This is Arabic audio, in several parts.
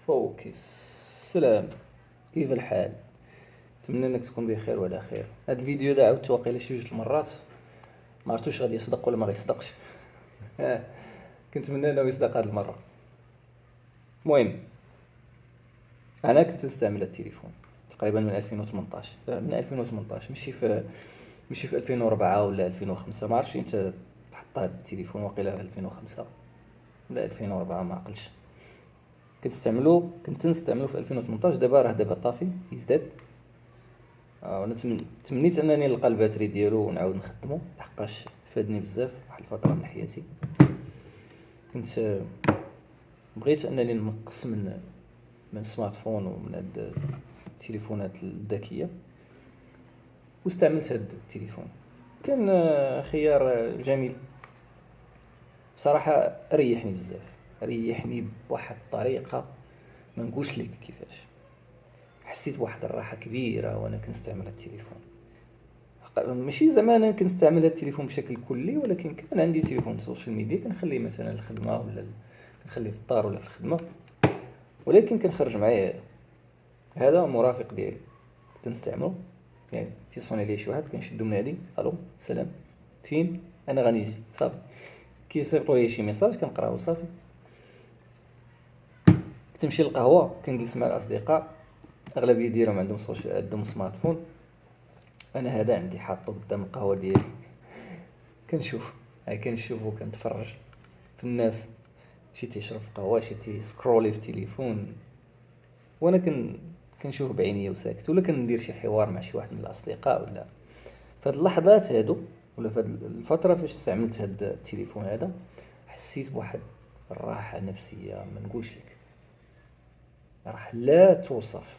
فوكس. سلام، كيف الحال؟ نتمنى انك تكون بخير وعلى خير. هذا الفيديو دا عاودت واقيلا شي جوج المرات، ما عرفتوش غادي يصدق ولا ما غيصدقش. كنتمنى انه يصدق هذه المره. المهم، انا كنت نستعمل التليفون تقريبا من 2018، من 2018، ماشي في 2004 ولا 2005. ما عرفتش امتى تحط هذا التليفون، واقيلا في 2005 ولا 2004، ما عقلش. كنت نستعملو في 2018. دابا طافي يزداد. وانا تمنيت انني نلقى الباتري ديالو ونعاود نخدمو، لحقاش فادني بزاف واحد الفتره من حياتي. كنت بغيت انني نقص من السمارت فون ومن هاد التليفونات الذكيه، واستعملت هاد التليفون. كان خيار جميل صراحه. ريحني بزاف، ريحني بواحد الطريقه ما نقولش لك كيفاش. حسيت بواحد الراحه كبيره وانا كنستعمل التليفون. ماشي زعما انا كنستعمل هذا التليفون بشكل كلي، ولكن كان عندي تليفون السوشيال ميديا كنخليه مثلا الخدمه، ولا كنخليه في الدار ولا في الخدمه، ولكن كنخرج معايا هذا مرافق ديالي. كنت نستعملو، يعني تيصوني لي شي واحد كنشدو من هادي، الو سلام فين، انا غنيجي صافي. كيصيفطوا لي شي ميساج كنقراو صافي. كنت نمشي للقهوه كنجلس مع الاصدقاء، اغلبيه ديالهم عندهم سمارت فون. انا هذا عندي حاطه قدام القهوه ديالي، كنشوف وكنتفرج في الناس، شي تيشرب قهوه، شي تيسكرولي في التليفون، وانا كنشوف بعينيا وساكت، ولا كندير شي حوار مع شي واحد من الاصدقاء. ولا في هاد اللحظات هادو، ولا في هاد الفتره فاش استعملت هاد التليفون هذا، حسيت بواحد الراحه نفسيه ما نقولش لك، راح لا توصف.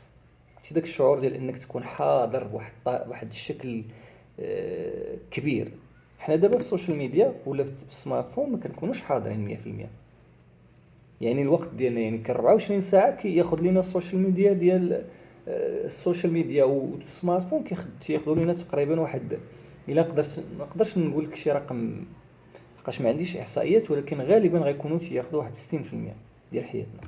عرفتي داك الشعور ديال انك تكون حاضر بواحد الشكل كبير. حنا دابا في السوشيال ميديا ولا في السمارت فون ما كنكونوش حاضرين 100%. يعني الوقت ديالنا، يعني كان 24 ساعه كياخذ لينا السوشيال ميديا ديال السوشيال ميديا والسمارت فون تياخذوا لينا تقريبا واحد، الا ما نقدرش نقول لك شي رقم لحقاش ما عنديش احصائيات، ولكن غالبا غيكونوا تياخذوا واحد 60% ديال حياتنا.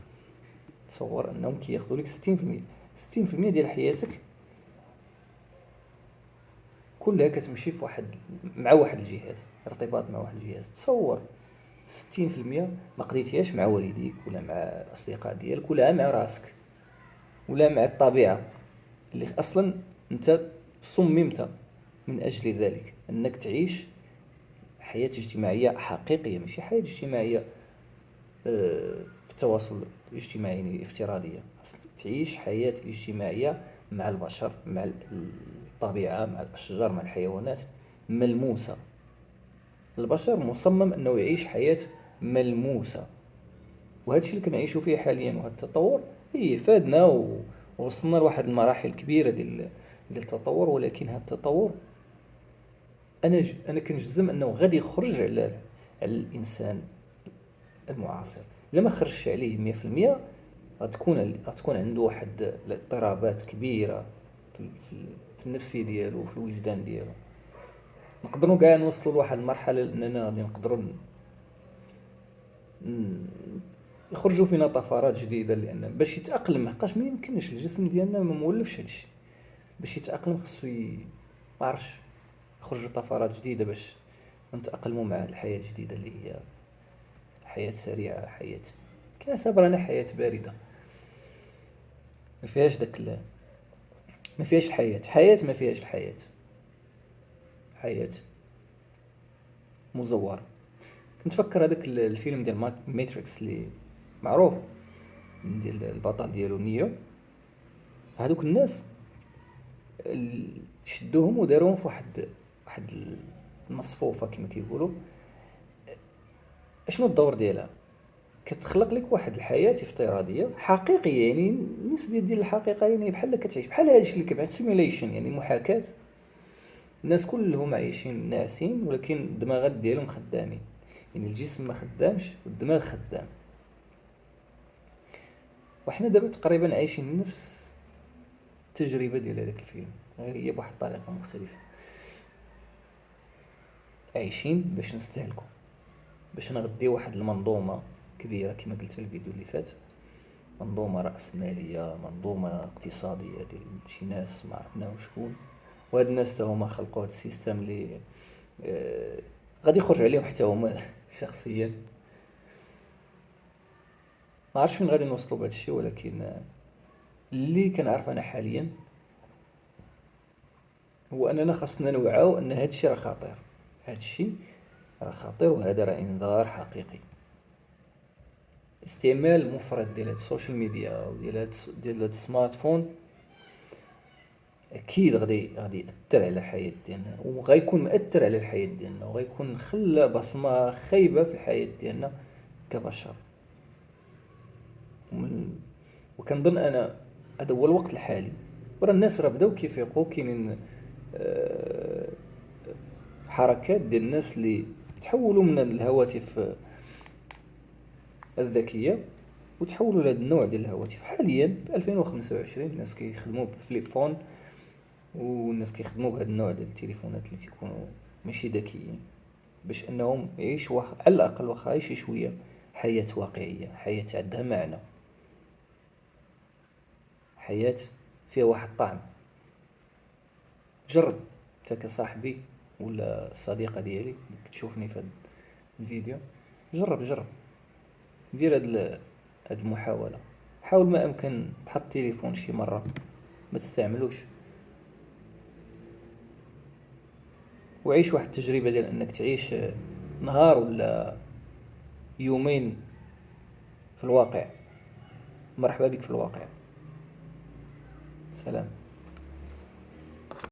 تصور انهم كياخذوا لك 60%، 60% ديال حياتك كلها كتمشي في مع واحد الجهاز، ارتباط مع واحد الجهاز. تصور 60% ما قضيتيهاش مع والديك ولا مع الاصدقاء ديالك ولا مع راسك ولا مع الطبيعه، اللي اصلا انت صممت من اجل ذلك، انك تعيش حياه اجتماعيه حقيقيه، ماشي حياه اجتماعيه في التواصل الاجتماعي يعني افتراضيه. تعيش حياه اجتماعيه مع البشر، مع الطبيعه، مع الاشجار، مع الحيوانات، ملموسه. البشر مصمم انه يعيش حياه ملموسه، وهذا الشيء اللي كنعيشوا فيه حاليا. وهذا التطور فادنا ووصلنا لواحد المراحل كبيره ديال التطور، ولكن هذا التطور انا كنجزم انه غادي يخرج على الانسان المعاصر. الا ما خرجش عليه 100%، غتكون عنده واحد الاضطرابات كبيره في النفسيه ديالو وفي الوجدان ديالو. نقدروا كاع نوصلوا لواحد المرحله اننا غادي نقدروا يخرجوا فينا طفرات جديده، لان باش يتاقلم، حقاش ما يمكنش الجسم ديالنا ما مولفش هادشي. باش يتاقلم خصو ما عرفش يخرجوا طفرات جديده باش نتاقلموا مع الحياه الجديده اللي هي حياه سريعه، حياه كنعتبر انا حياه بارده، ما فيهاش ما فيهاش حياه ما فيهاش حياه مزوره. كنتفكر هذاك الفيلم ديال ماتريكس اللي معروف، ديال البطل ديالو نيو. هذوك الناس شدوهم وداروهم في واحد المصفوفه كما كيقولوا. اشنو الدور ديالها؟ كتخلق لك واحد الحياه افتراضيه حقيقيه، يعني نسبيه ديال الحقيقه، يعني بحال كتعيش بحال هادشي اللي كيبعث سيميليشن، يعني محاكاه. الناس كلهم عايشين ناعسين، ولكن الدماغات ديالهم خدامين، يعني الجسم ما خدامش والدماغ خدام. وحنا دابا تقريبا عايشين نفس التجربه ديال هذاك الفيلم، غير هي بواحد الطريقه مختلفه. عايشين باش نستهلكوا، باش نغديو واحد المنظومه كبيره كما قلت في الفيديو اللي فات، منظومة رأسمالية، منظومة اقتصادية ديال شي ناس ما عرفناهم شكون. وهاد الناس تا هما خلقوا هاد السيستم اللي غادي يخرج عليهم حتى هما شخصيا. ما عرفتش فين غادي نوصلوا بهذا الشيء، ولكن اللي كنعرف انا حاليا هو اننا خاصنا نوعاو ان هذا الشيء راه خطير. هذا الشيء راه خطير، وهذا راه انذار حقيقي. استعمال مفرط ديال هاد السوشيال ميديا ديال هاد السمارت فون اكيد غادي ياثر على الحياه ديالنا، وغيكون مؤثر على الحياه ديالنا، وغيكون خلى بصمه خايبه في الحياه ديالنا كبشر. ومن- وكنظن انا هذا هو الوقت الحالي، ورا الناس راه بداو كيفيقوا. كاينين آه، حركات ديال الناس اللي تحولوا من الهواتف الذكيه وتحولوا لهذا النوع ديال الهواتف. حاليا في 2025 الناس كيخدموا بفليب فون، والناس كيخدموا بهذا النوع ديال التليفونات اللي تيكونوا ماشي ذكيين، باش انهم يعيشوا على الاقل واخا شي شويه حياه واقعيه، حياه عندها معنى، حياه فيها واحد الطعم. جرب انت كصاحبي ولا صديقه ديالي اللي كتشوفني في هذا الفيديو، جرب دير هاد المحاوله. حاول ما امكن تحط التليفون شي مره ما تستعملوش، وعيش واحد التجربه ديال انك تعيش نهار ولا يومين في الواقع. مرحبا بك في الواقع. سلام.